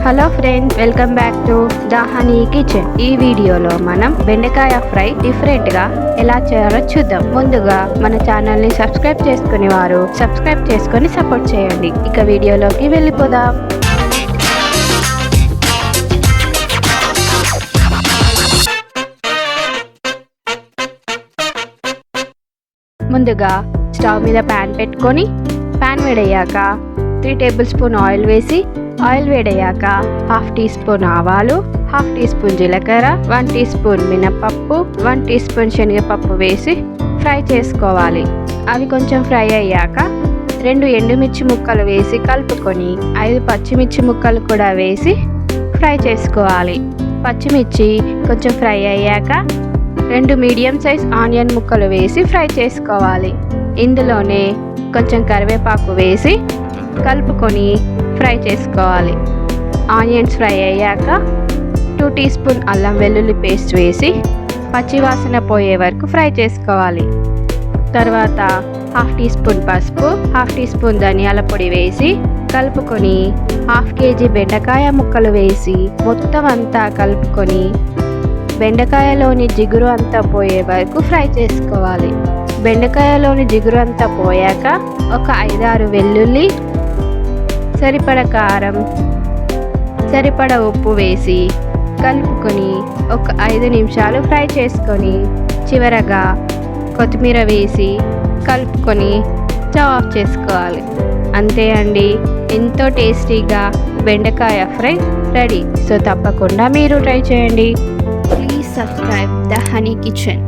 Hello friends, welcome back to the honey kitchen. ఈ వీడియోలో మనం బెండకాయ ఫ్రై డిఫరెంట్ గా ఎలా చేయాలో చూద్దాం. ముందుగా మన ఛానల్ ని సబ్స్క్రైబ్ చేసుకుని వారు సబ్స్క్రైబ్ చేసుకొని సపోర్ట్ చేయండి. ఇక వీడియోలోకి వెళ్ళిపోదాం. ముందుగా స్టవ్ మీద ప్యాన్ పెట్టుకొని ప్యాన్ వేడయ్యాక 3 టేబుల్ స్పూన్ ఆయిల్ వేసి ఆయిల్ వేడయ్యాక 1/2 టీ స్పూన్ ఆవాలు, 1/2 టీ స్పూన్ జీలకర్ర, 1 టీ స్పూన్ మినపప్పు, 1 టీ స్పూన్ శనగపప్పు వేసి ఫ్రై చేసుకోవాలి. అవి కొంచెం ఫ్రై అయ్యాక 2 ఎండుమిర్చి ముక్కలు వేసి కలుపుకొని 5 పచ్చిమిర్చి ముక్కలు కూడా వేసి ఫ్రై చేసుకోవాలి. పచ్చిమిర్చి కొంచెం ఫ్రై అయ్యాక 2 మీడియం సైజ్ ఆనియన్ ముక్కలు వేసి ఫ్రై చేసుకోవాలి. ఇందులోనే కొంచెం కరివేపాకు వేసి కలుపుకొని ఫ్రై చేసుకోవాలి. ఆనియన్స్ ఫ్రై అయ్యాక 2 టీ స్పూన్ అల్లం వెల్లుల్లి పేస్ట్ వేసి పచ్చివాసన పోయే వరకు ఫ్రై చేసుకోవాలి. తర్వాత 1/2 టీ స్పూన్ పసుపు, 1/2 టీ స్పూన్ ధనియాల పొడి వేసి కలుపుకొని 1/2 కేజీ బెండకాయ ముక్కలు వేసి మొత్తం అంతా కలుపుకొని బెండకాయలోని జిగురు అంతా పోయే వరకు ఫ్రై చేసుకోవాలి. బెండకాయలోని జిగురు అంతా పోయాక ఒక 5-6 వెల్లుల్లి, సరిపడ కారం, సరిపడ ఉప్పు వేసి కలుపుకొని ఒక 5 నిమిషాలు ఫ్రై చేసుకొని చివరగా కొత్తిమీర వేసి కలుపుకొని స్టవ్ ఆఫ్ చేసుకోవాలి. అంతే అండి, ఎంతో టేస్టీగా బెండకాయ ఫ్రై రెడీ. సో తప్పకుండా మీరు ట్రై చేయండి. Please subscribe the honey kitchen.